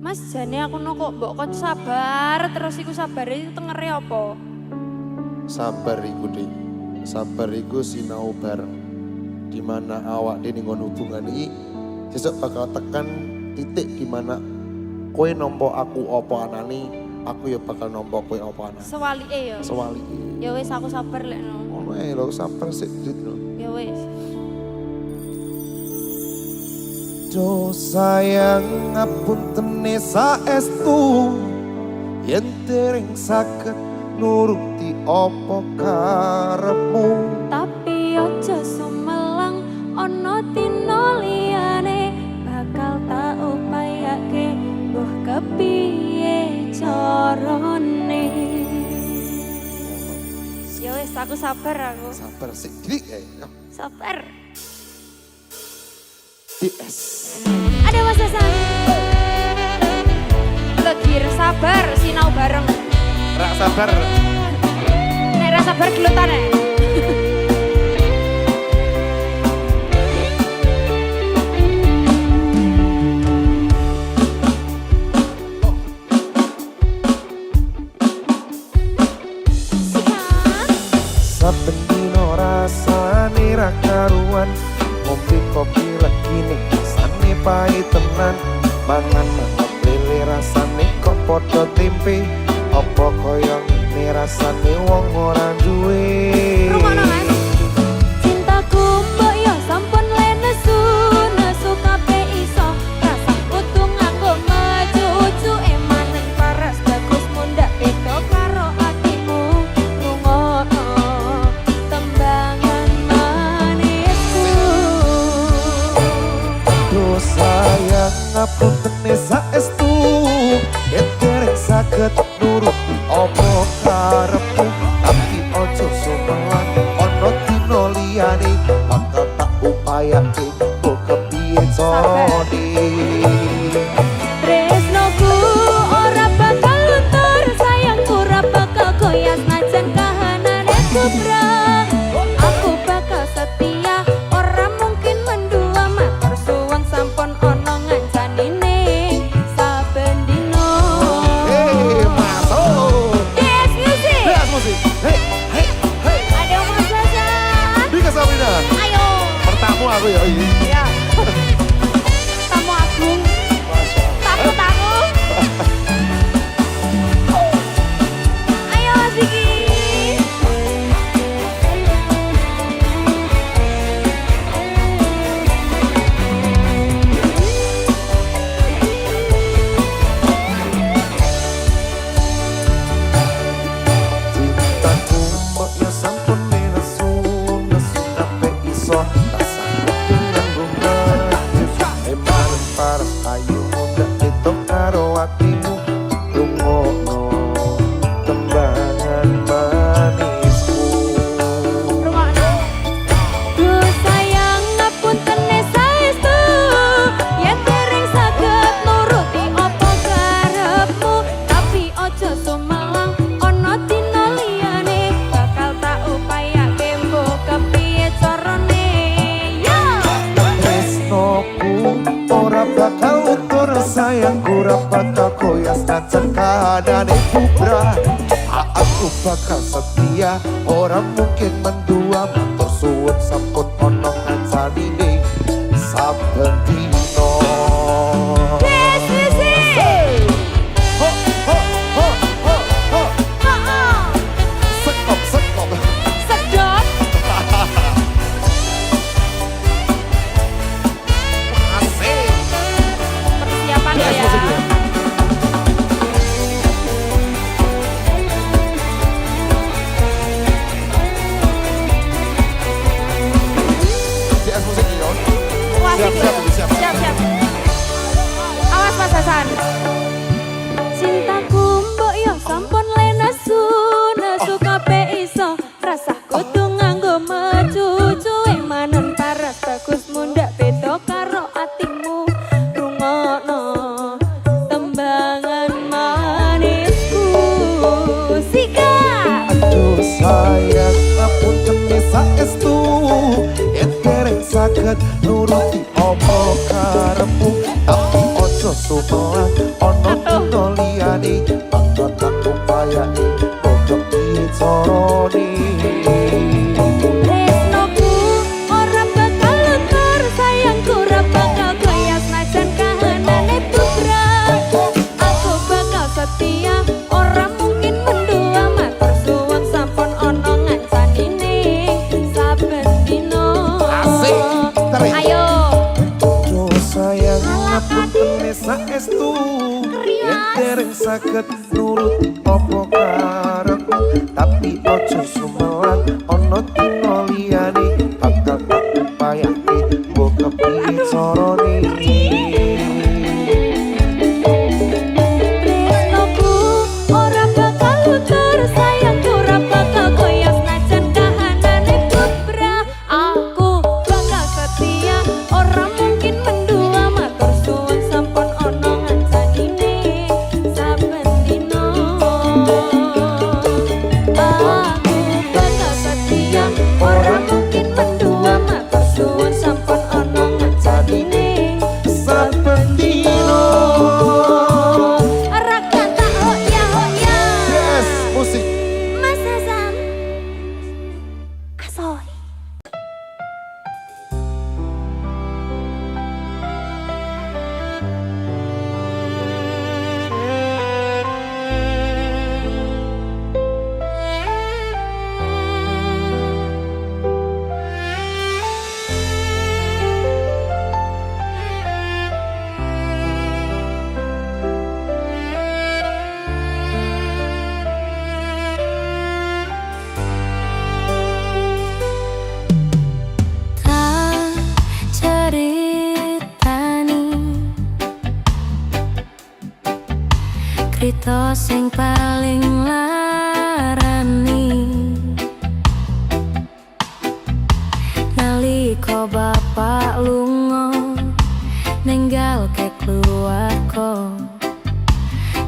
Mas jane aku no kok mbok kon sabar terus iku sabar itu tengere apa? Sabar iku Dik. Sabar iku sinau bareng. Dimana awak dhewe ning hubungan iki sesuk bakal tekan titik dimana kowe nampa aku apa anane, aku ya bakal nampa kowe apa anane. Sewalike ya. Sewalike. Ya wis aku sabar lek no. Ngono ae lho, sabar sik Dit lho. Ya wis. Jo sayang ngapuntene saestu yen dereng saged nuruti apa karepmu. Tapi aja sumelang ana dina liyane bakal tak upayake mbuh kepiye carane. Ya wis aku sabar aku. Sabar sik Dik. Sabar. DS. Ada Mas Hasan. Legir sabar sinau bareng. Rak sabar. Nek ra sabar gelutan ae. Saben dino rasane ra karuan, ngombe kopi lagi ning rasane pahit tenan. Mangan lele rasane kok padha tempe, apa kaya ngene rasane wong ora duwe. Rumono Mas. Cintaku mbok yo sampun le nesu, nesu kabeh iso. Rasa kudu nganggo majuju emanen paras bagus mundak beda karo atimu. Rungono tembangan manisku. Duh sayang ngapuntene saestu yen dereng saged nuruti apa karepmu. Tapi ojo sumelang ana dina liyane bakal tak upayake kok kepiye carane. Tresnoku ora bakal luntur, sayangku ora bakal goyah najan kahanane kubrang. Aku bakal setia, ora mungkin mendua matur suwun sampun ana ngancanine saben dino. Masuk. Yes music. Lihat musik. Hei, hei, hei. Ada Mas Hasan. Bika Sabrina. Ayo. Pertamu aku ya ini. Ya. Tamu agung. Tamu-tamu. Ayo Mas Diki. Cintaku mbok ya sampun nesu, nesu kabeh iso. Rasaku dengan romantis, emang paras ayu mundak ditok karo atimu. Rungono tembangan manisku. Rungokno. Duh sayang ngapuntene saestu, yen dereng saged nuruti apa karepmu. Tapi aja sumelang ana dina liyane bakal tak upayake mbok kepiye carane. Yo. Tresnoku ora bakal utur, sayangku ora bakal koyas najan kahanane kubra. Aku bakal setia, ora mungkin mendua matur suwun sampun ana ngancanine saben dino. Yes music. Ho ho ho ho ho. Heeh. Sekop sekop. Sedot. Asik. Persiapan Yes, ya. musik dulu. DS musik ya. Wah, Siap, asik siap, loh. siap. Siap, siap. Awas Mas Hasan. Cintaku mbok yo sampun le nesu, nesu kabeh iso. Rasah kudu nganggo majuju emanen paras bagus mundak beda karo atimu. Rungokno tembangan manisku. Sika. Aduh sayang ngapuntene saestu yen dereng saged nuruti apa karepmu. Tapi ojo sumelang ana Oi. Ayo. Jo sayang ngapunten saestu yen dereng saged nuruti apa karepmu tapi ojo sumelan ana dina liyane bakal tak upayake mbok kepiye carane. Tresnoku ora bakal luntur, sayangku ora bakal goyah senajan kahanane kubra. Aku bakal setia, ora mungkin mendua, matur suwun sampun ana ngancanine saben dina. Aku bakal setia, ora mungkin mendua, matur suwun sampun ana ngancanine Saben dina. Rakan tak hoya hoya. Yes, musik. Mas Hasan Asoy. Tak ceritani krita sing paling larani nalika bapak lunga ninggalke keluarga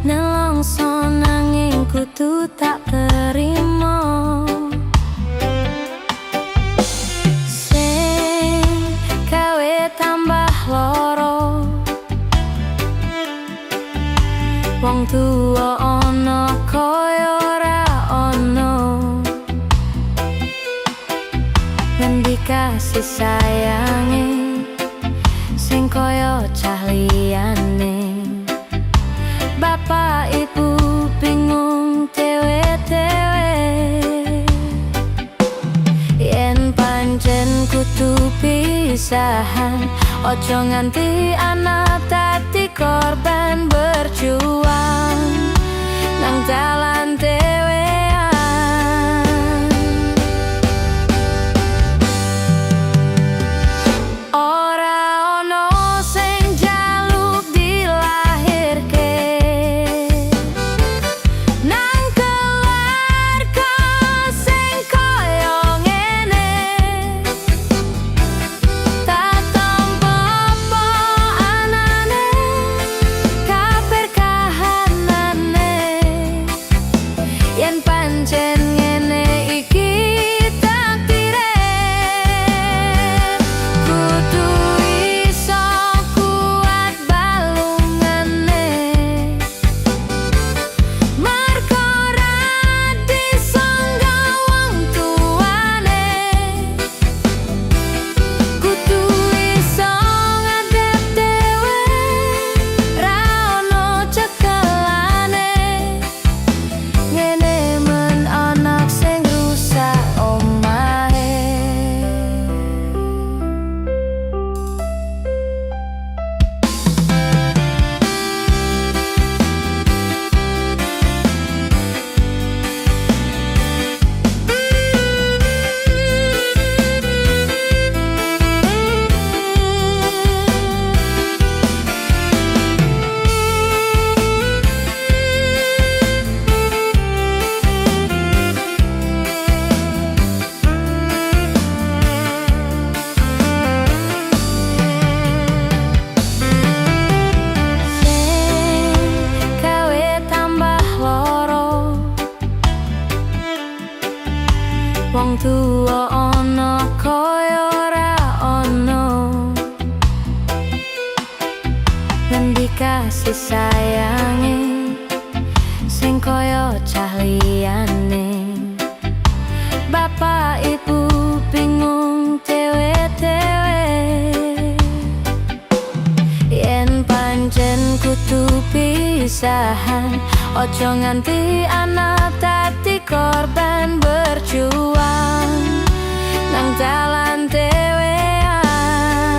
nelongso nanging kudu tak terima sing gawe tambah loro wong tuwa ana kaya ora ana ngendi kasih sayange sing kaya cah liyane bapak ibu bingung dewe-dewe yen pancen kudu pisahan ojo nganti anak dadi korban berjuang nang dalan dewean. Ora ono sing jaluk dilahirke nang keluarga sing kaya ngene tak tampa apa anane kabar kahanane yen pancen ngene iki takdire kudu iso kuat balungane mergo ora disangga wong tuane kudu iso ngadep dewe ra ono cekelane ngene men anak sing rusak omahe. Sing gawe tambah loro wong tuwa ana kaya ora ana ngendi kasih sayange sing kaya cah liyane bapak ibu bingung dewe-dewe yen pancen kudu pisahan ojo nganti anak dadi korban berjuang nang dalan dewean.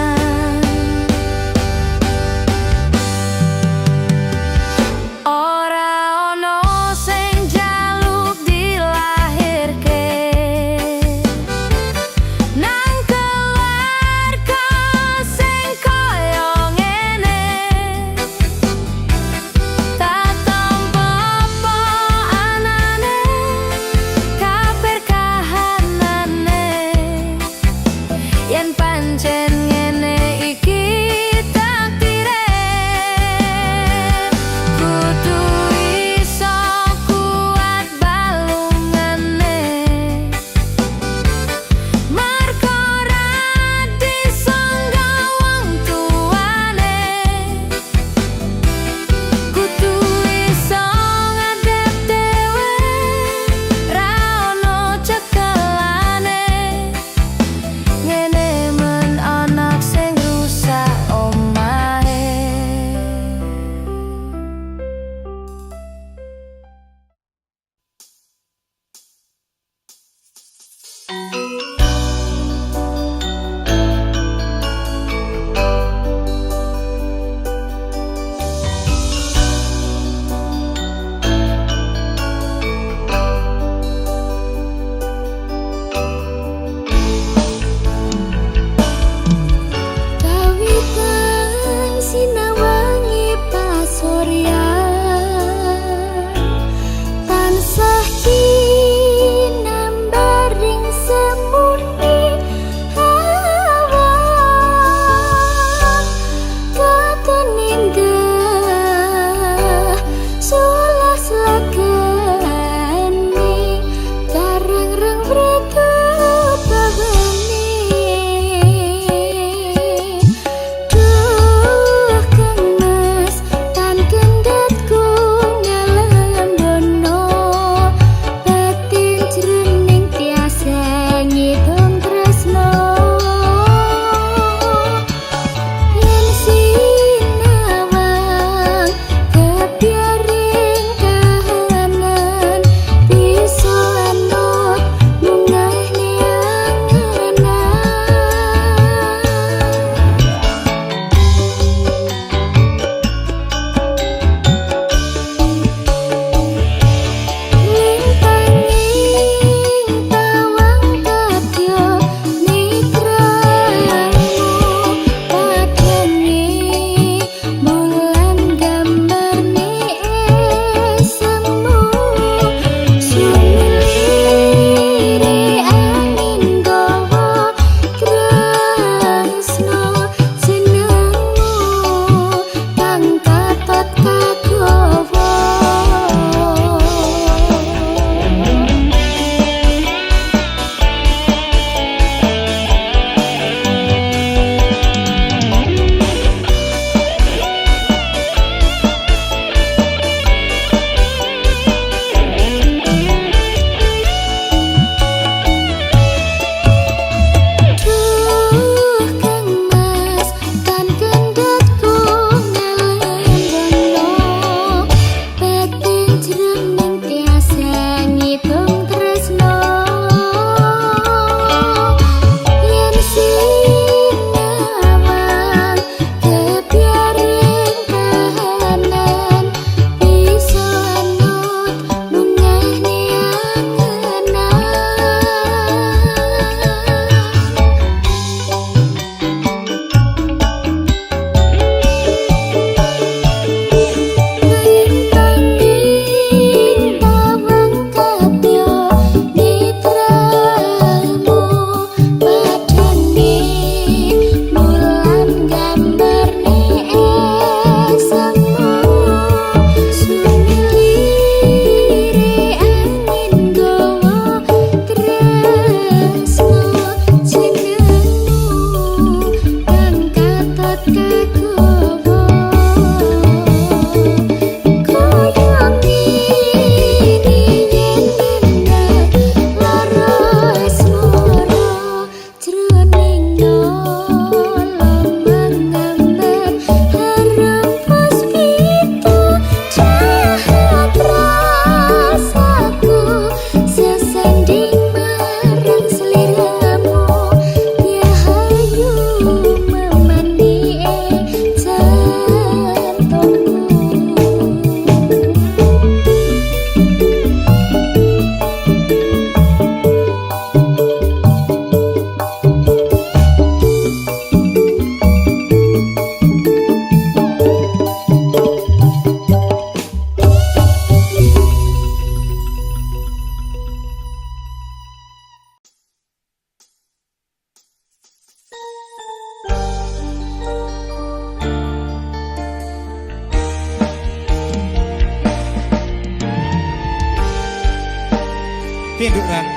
Piye Nduk Ran?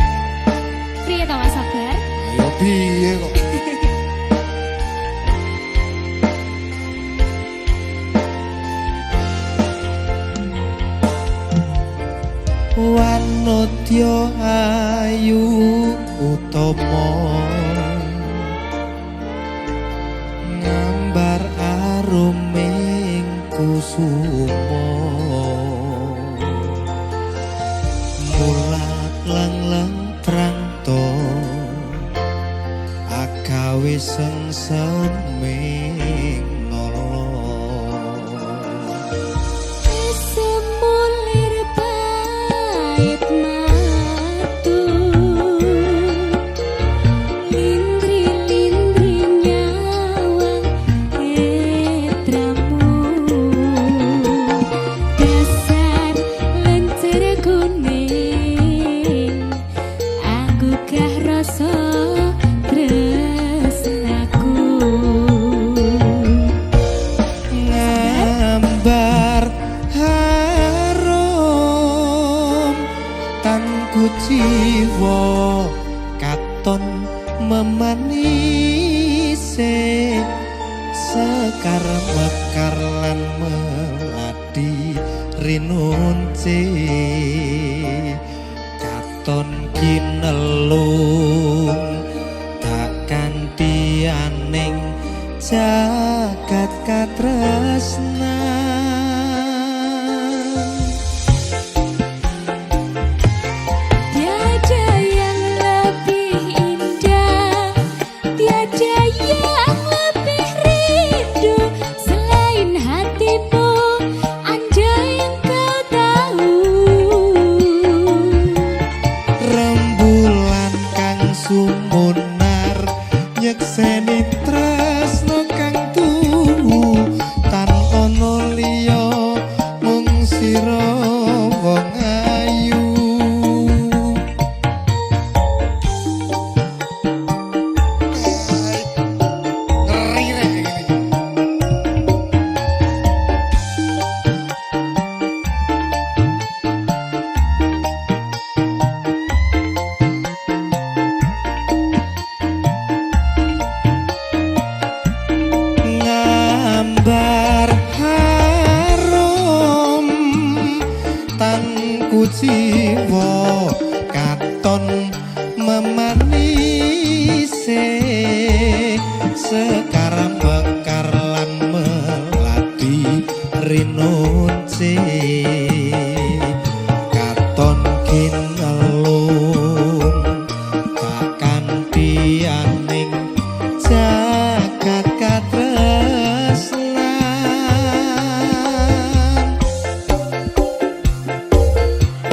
Priye ta Mas Sabar? Ayo piye kok? Wanodya ayu utama ngambar aruming kusuma mulat lang-lang prangto agawe sengseming nolo Semulir pait matu Lindri-lindri nyawang etramu Dasar lencer kuning Aku gah rasa tresnaku ngambar harum tanku jiwa katon memanise sekar mekar lan meladi rinunce katon kinelung tak kanthi aning jagat katresnan Tiada yang lebih indah Tiada yang lebih rindu Selain hatimu Andai engkau tahu rembulan kang sumunar nyekseni tresno kang tuhu tan ono liya mung sira wong ayu ngeri rek iki ngambar harum tanku jiwa katon memanise sekar mekar lan melati rinunce katon kinelung tak kanthi aning jagat katresnan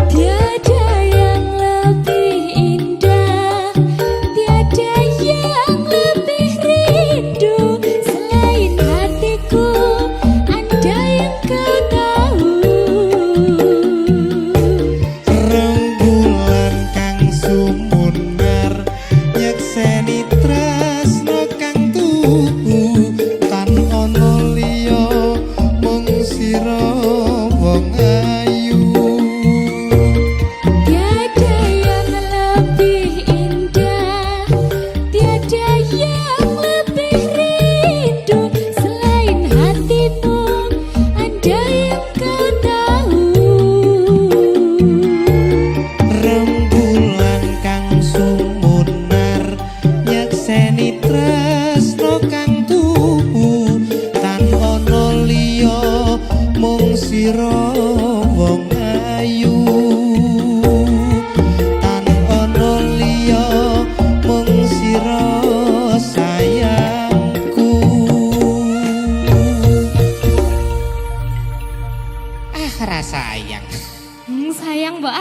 Tiada yang lebih indah Tiada yang lebih rindu Selain hatiku Andai engkau tahu rembulan kang sumunar nyekseni tresno kang tuhu tan ono liya mung sira wong ayu Tiada yang lebih indah Tiada yang lebih rindu Selain hatimu Andai engkau tahu rembulan kang sumunar nyekseni tresno kang tuhu tan ono liya mung sira wong ayu tan ono liya mung sira sayangku rasayang Sayang mbak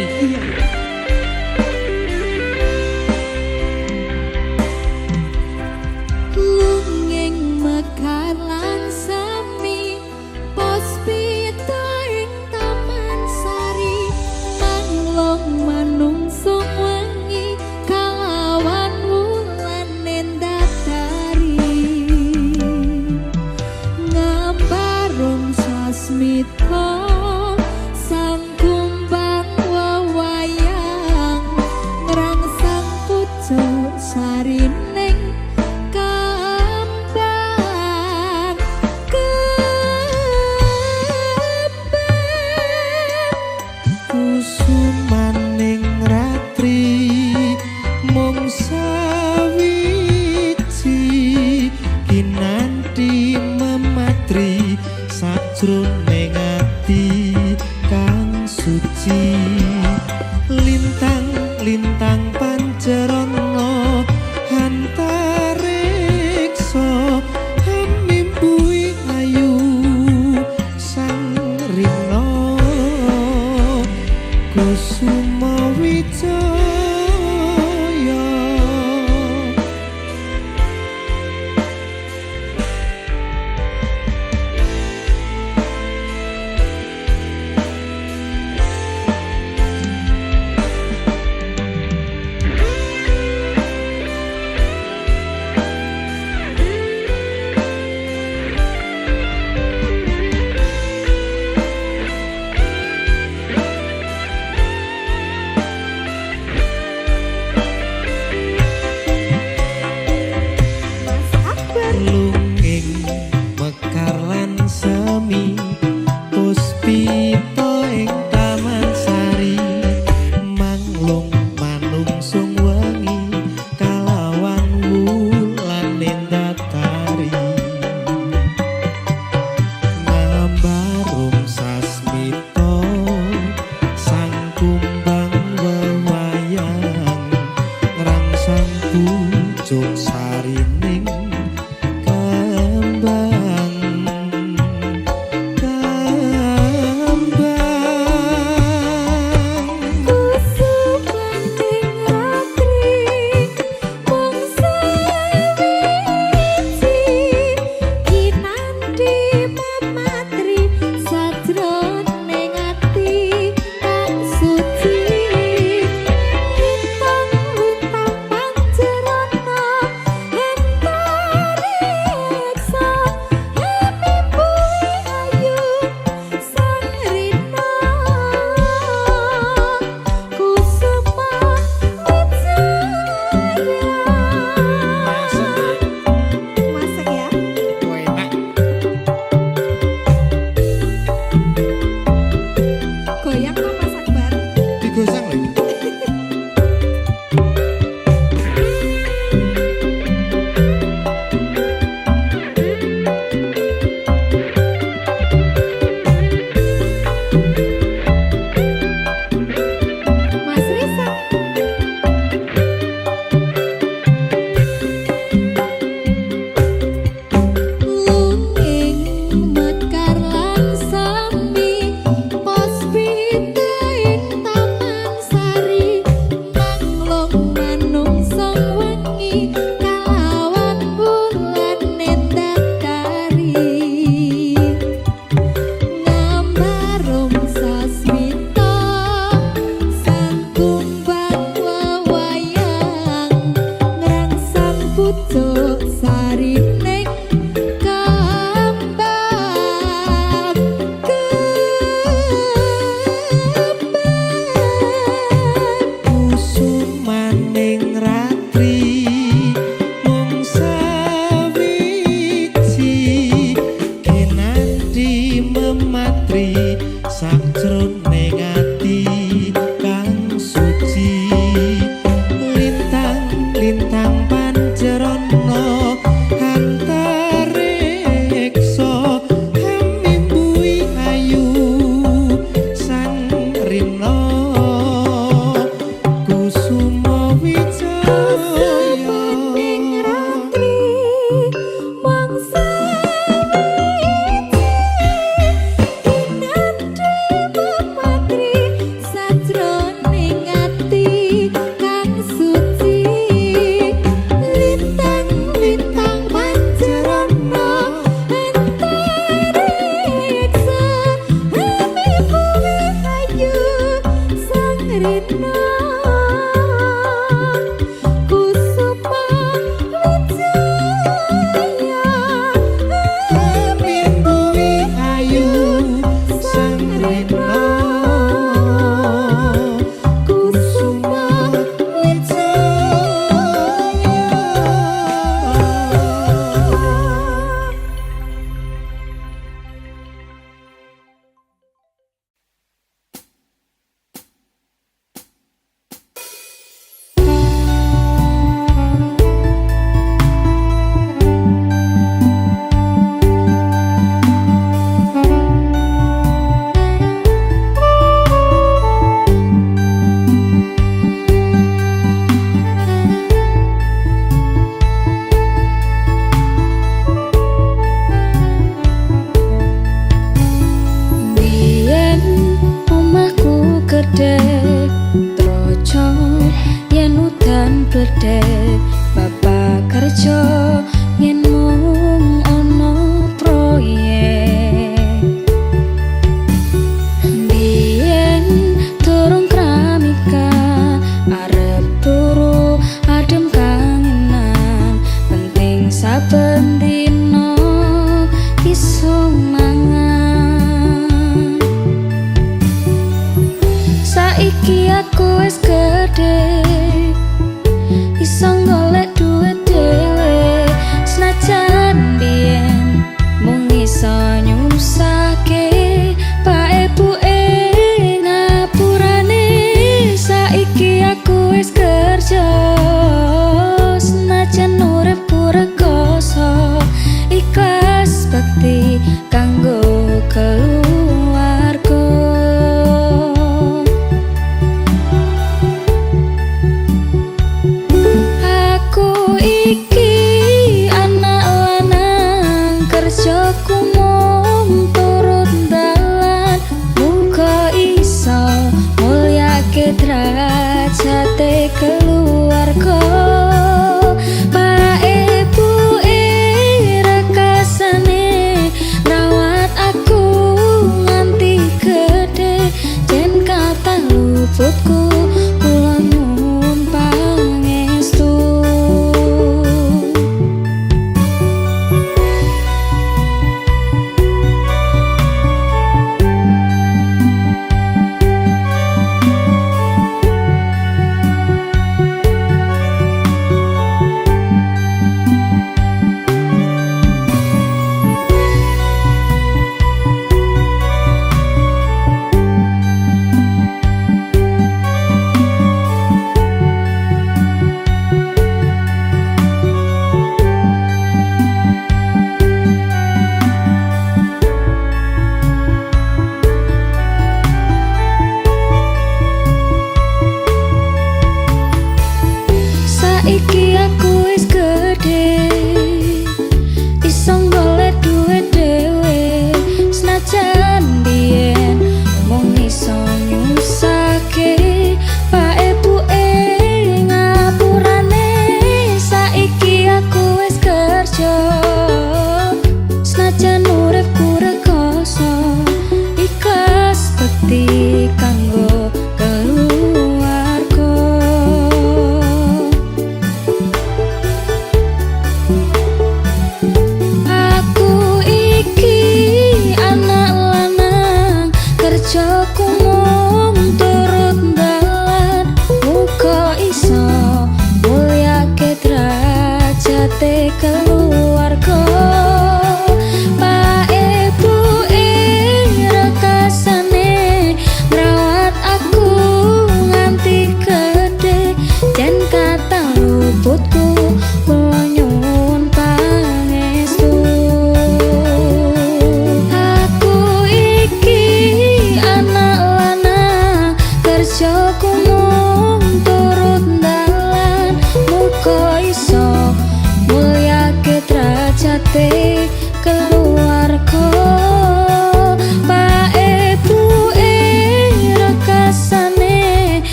iki. Lunging mekar lan semi Puspita ing Taman Sari Manglong manungsung wengi kalawan wulan nendatari ngambarung sasmita sang kumbang wewayang ngrangsang pucuk sarining kembang Kusumaning ratri mung sawiji kinanti mematri sajroning ati kang suci lintang-lintang pancerana antariksa hamimpui ayu sang rina kusuma wijaya. Mas Akbar Lunging mekar lan semi puspita ing Taman Sari manglung manungsung wengi kalawan wulan nendatari ngambarung sasmita sang kumbang wewayang ngrangsang pucuk sarining kembang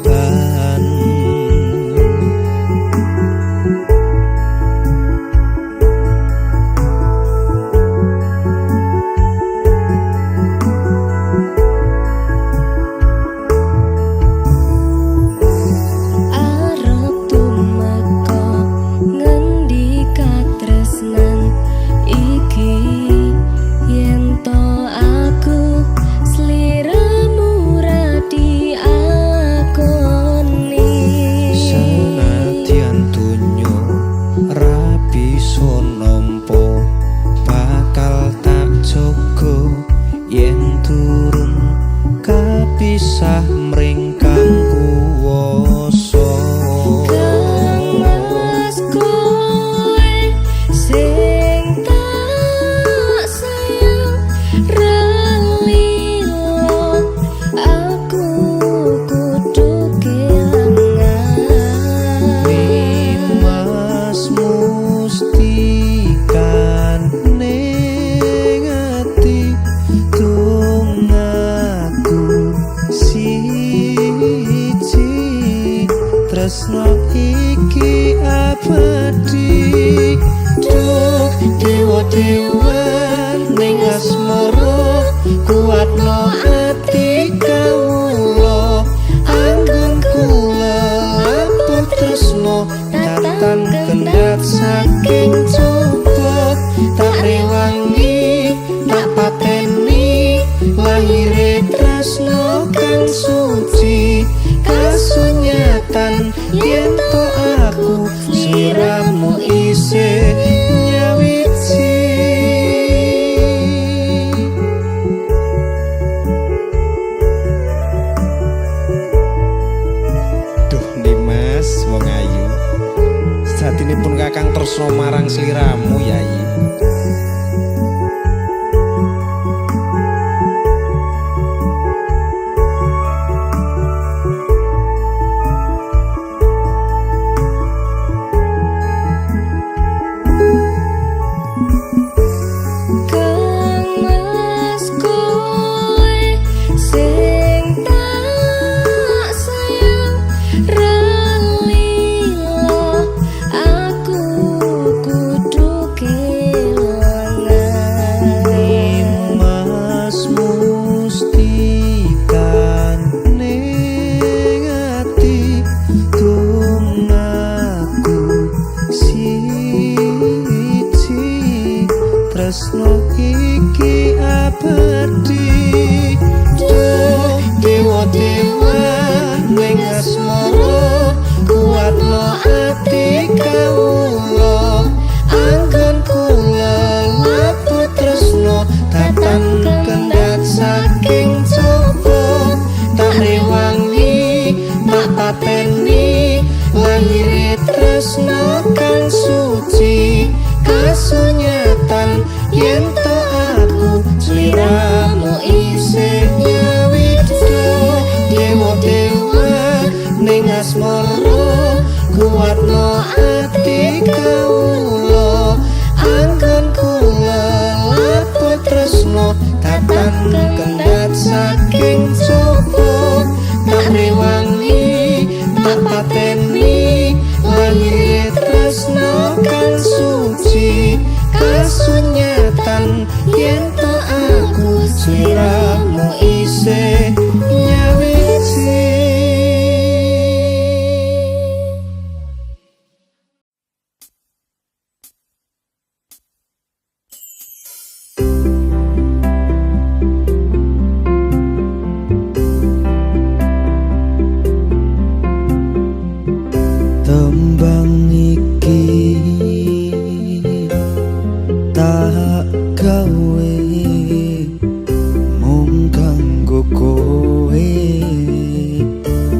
beban. Arep tumeka ngendi katresnan iki yen to aku sliramu ra diakoni. Senadyan dunyo ra bisa nampa bakal tak jaga yen turun kapisah mring kang kuwasa. Kangmas kowe sing tak sayang relilo aku kudu kelangan. Mas mustikan ning ati tunggu siji tresno iki abadi. Duh dewa-dewa ning asmara kuatno ati kawula anggon kula laput tresno tatan kendhat saking coba tak rewangi tak pateni lahire tresno kang suci kasunyatan yen to aku sliramu isih nyawiji. Duh Dimas wong ayu satinipun kakang tresno marang sliramu Yayi. Kangmas kowe sing tak sayang relilo aku kudu kelangan. Mas mustikan ning ati tunggu siji tresno iki abadi. Duh dewa-dewa ning asmara kuatno ati kawula anggon kula laput tresno tatan kendhat saking coba tak rewangi tak pateni lahire tresno kang suci kasunyatan yen to aku sliramu isih nyawiji. Dewa-dewa ning asmara kuatno ati kawula anggon kula laput tresno tatan kendhat saking coba tak rewangi tak pateni lahire tresno kang suci kasunyatan yen to aku sliramu isih nyawiji. Tembang iki tak gawe mung kanggo kowe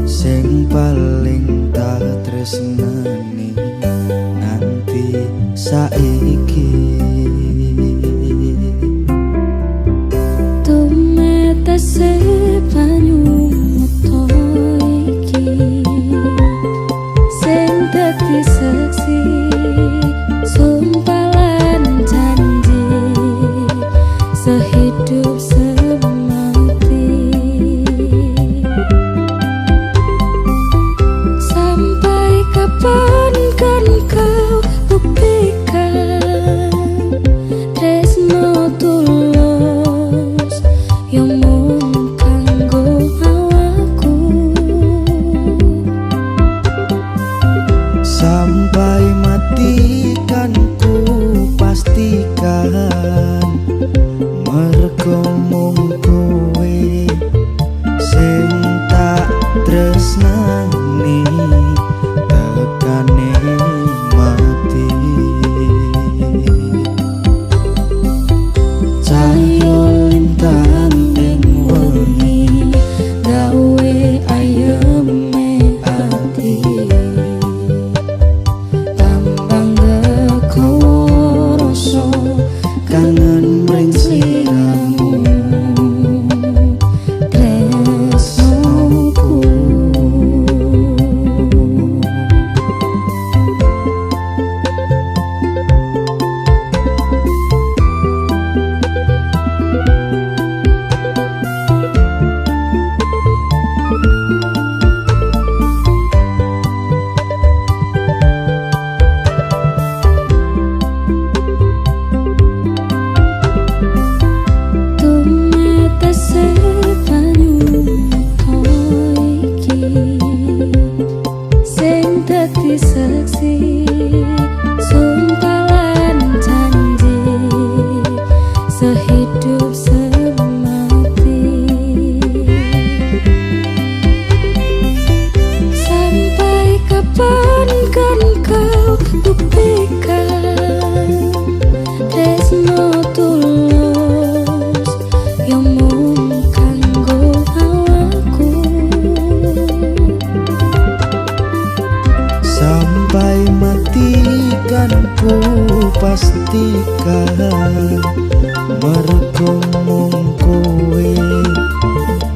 sing paling tak tresnani nganti saiki. Tumetese banyu moto iki sing dadi saksi sumpah lan janji sehidup semati. tresnani tekane mati cahyo lintang ing wengi gawe ayeme ati tambang gekowo rasa kangen mring sliramu tresnoku tumetese banyu iki sing dadi saksi sumpalan janji sehidup semati sampai kapan kan kau buktikan tresno tulus yang mung kanggo awakku sampai mati kan ku pastikan mergo mung kowe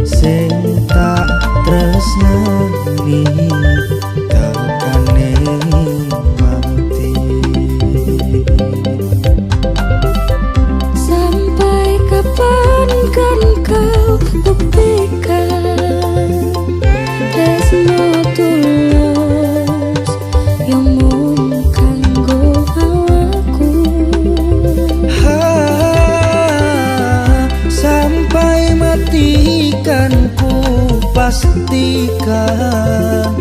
sing tak tresnani tekane mati sampai kapan kan kau buktikan tresno tulus yang mung kanggo awakku sampai mati kan ku pastikan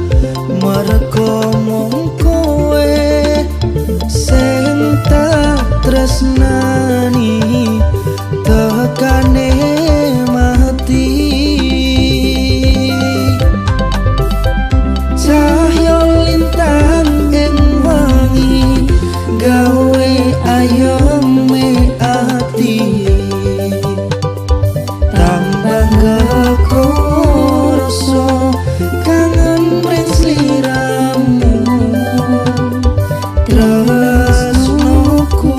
mergo mung kowe sing tak tresnani tekane mati cahyo lintang ing wangi gawe ayeme ati tambah gekowo rasa kangen mring sliramu tresnoku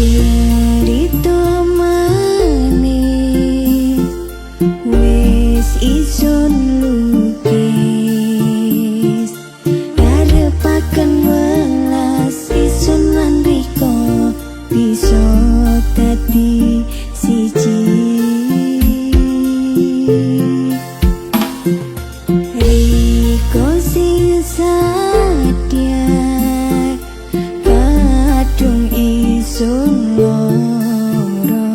cerita manis wis isun lukis karepaken welas isun lan riko bisa dadi siji riko sing sadar kadung isun loro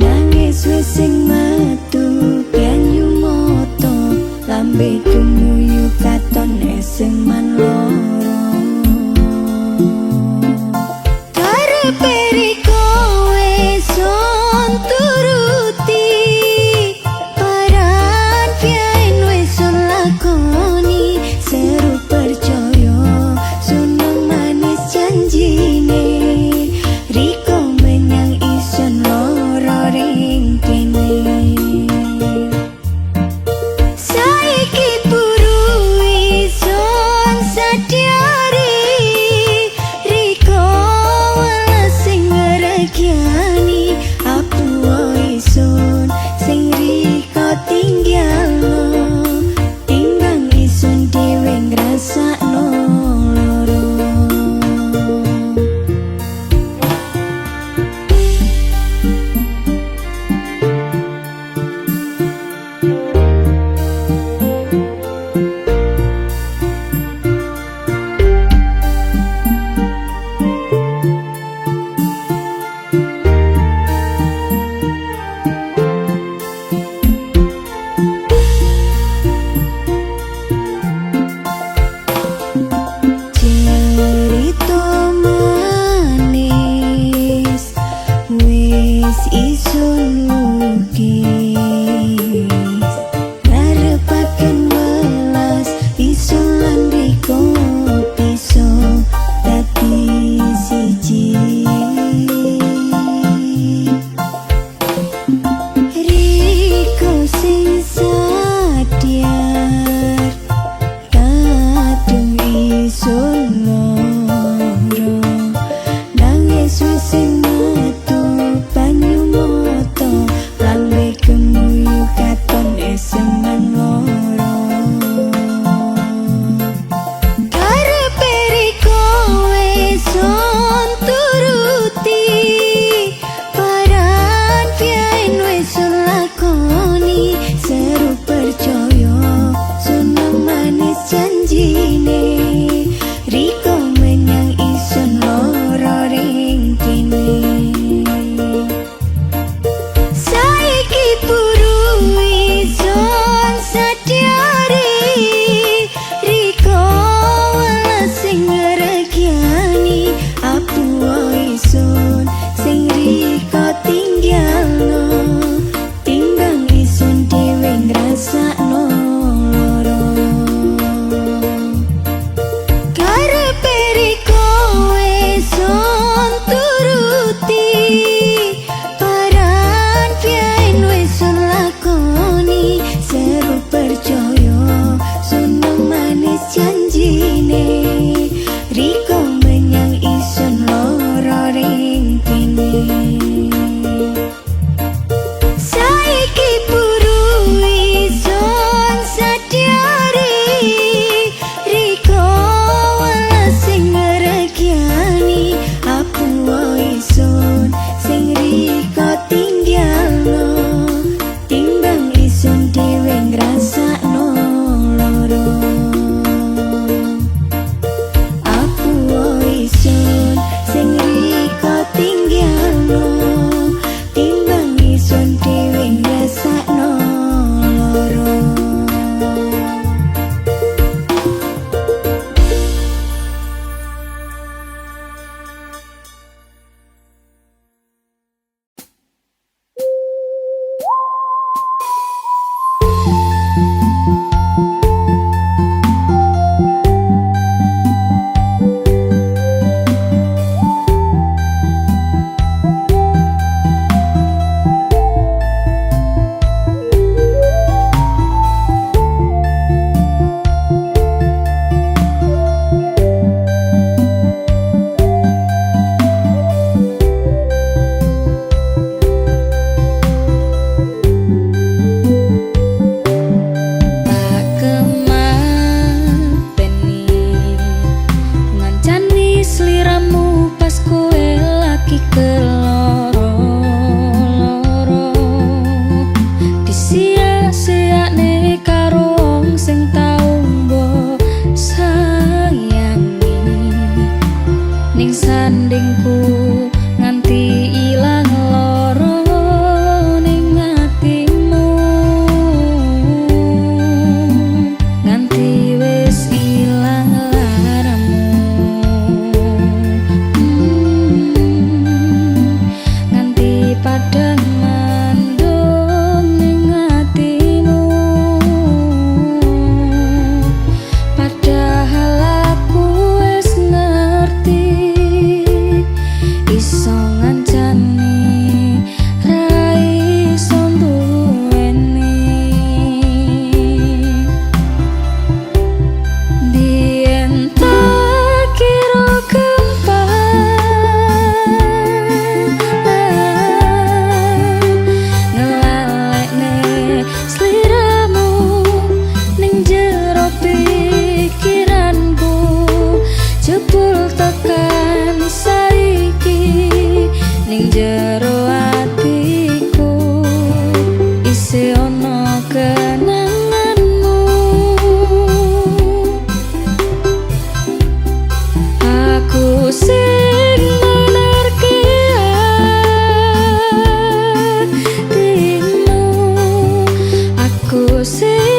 nangis wis sing metu kenyu moto lambe tumuyu katon eseman loro karepe riko wis son turuti paran pian wis son lakoni seru percaya suneng manis janjine riko menyang ison loro ring kene saiki buru ison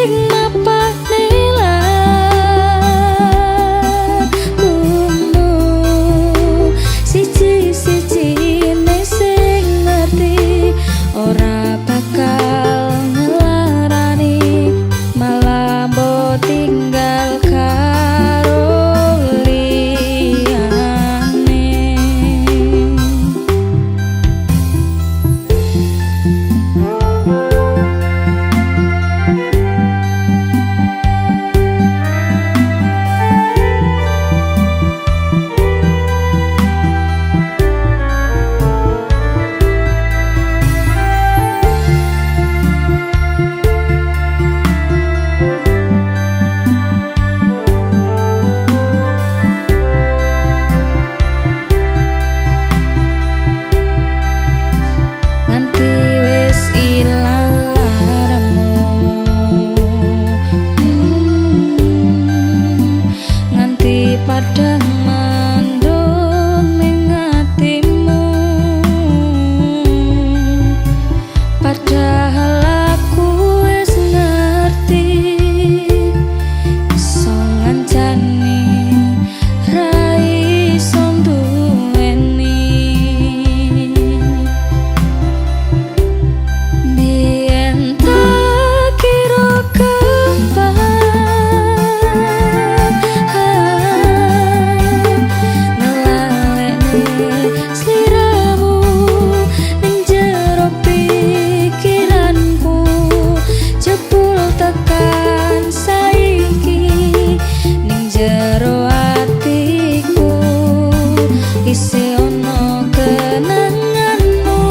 sing mapane lakumu siji-sijine sing ngerti ora bakal ngelarani malah mbok tinggal karo liyane. Nganti wis ilang laramu, nganti padang mandung ning atimu, padahal aku wis ngerti iso ngancani ra iso duweni. Biyen tak kira ngelalekne sliramu ning jero pikiranku, jebul tekan saiki ning jero atiku isih ono kenanganmu.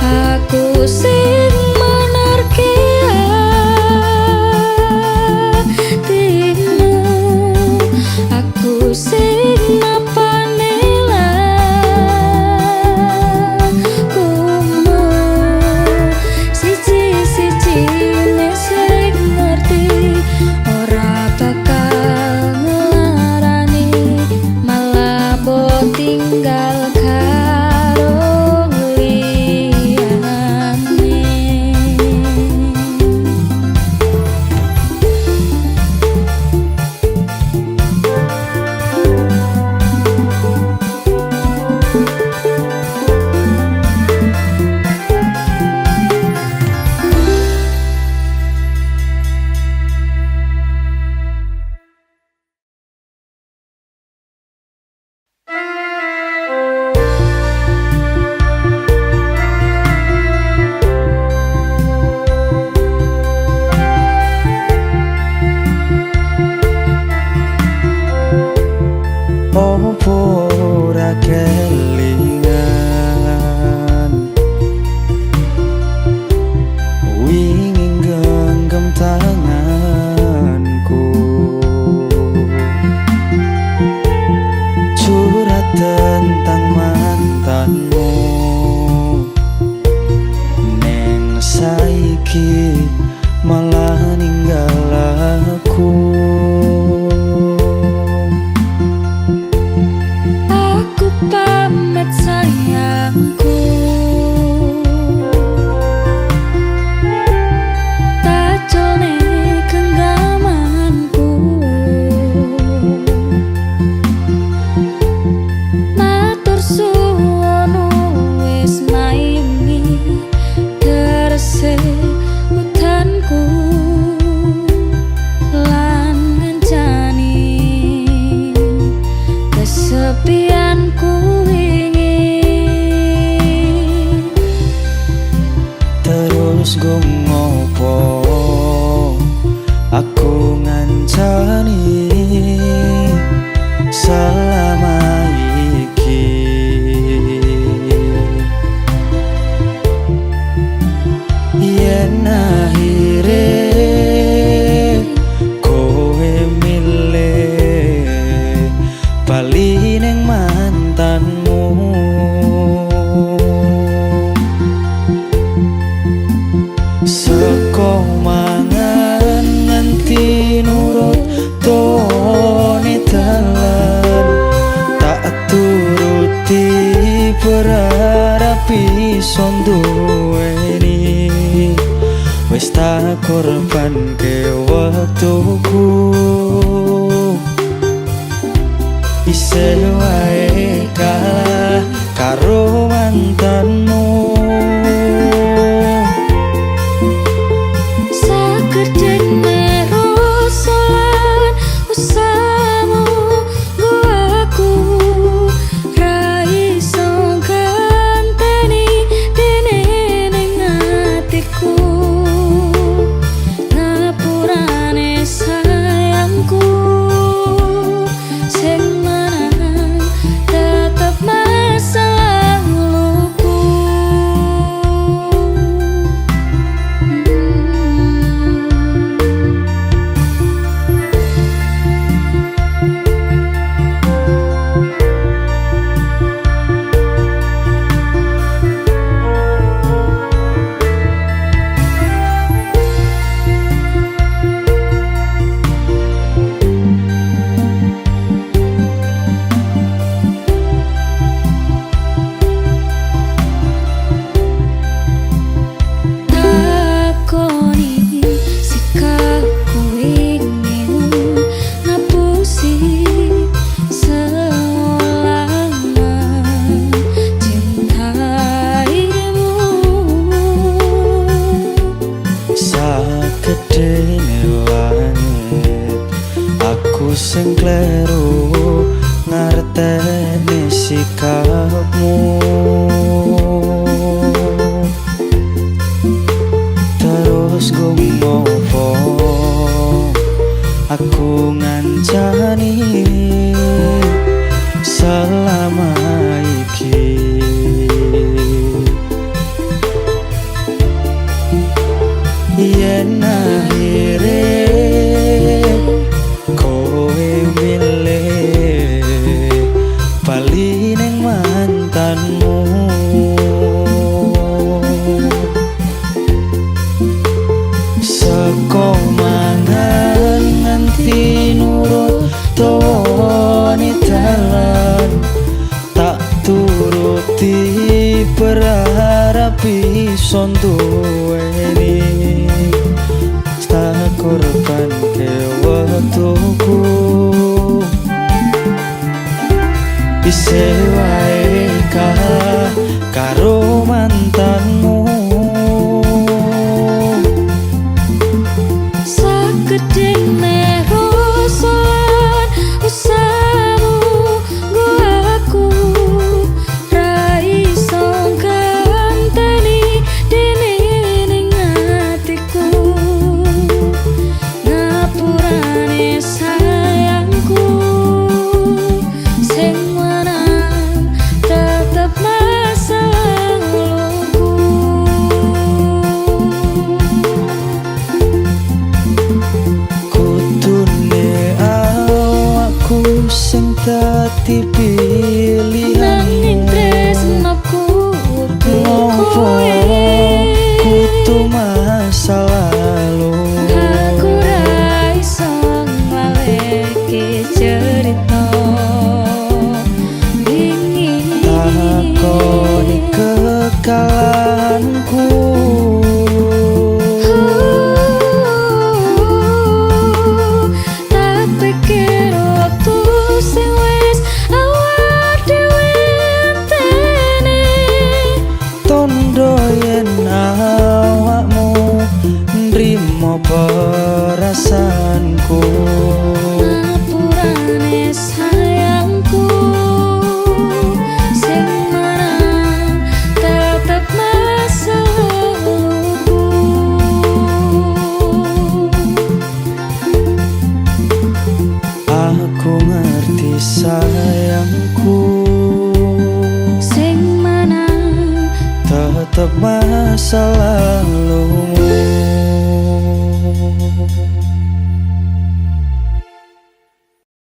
Aku sing menarki hatimu, aku sing mapane lakumu siji-sijine sing ngerti ora bakal ngelarani malah mbok tinggal karo liyane. Opo ora kelingan wingi genggam tanganku, curhat tentang mantanmu neng saiki malah ninggal aku. Aku pamit sayangku, tacone genggamanku, matur suwun wis maimi derese udanku lan ngancani kesepianku wingi. Terus go ngopo aku ngancani selama iki, yen akhire kowe milih bali ning mantanmu. Seko mangan nganti nurut tone dalan korban ke waktuku isih wae kalah karo mantanmu. Sakedene rosolan usahamu nggo aku ra iso ganteni dene ning atiku. Ngapurane sayangku sing menang tetep masa laluku. Takoni sikapku ingin ngapusi selama cintaimu. Sakedene langit aku sing kleru ngarteni sikapmu. Terus ngopo aku ngancani selama iki. Yen akhire kowe milih bali ning mantanmu. Seko mangan nganti nurut tawani dalan tak turuti berharap iso duweni. Tak korban ke waktuku isih wae kalah karo mantanmu. Sakedene rosolan usahamu nggo aku ra iso ganteni dene ning atiku. Ngapurane sayangku sing menang tetep masa laluku. Kudune awakku sing dadi Nanging pilihanmu. tresnaku Ngopo kudu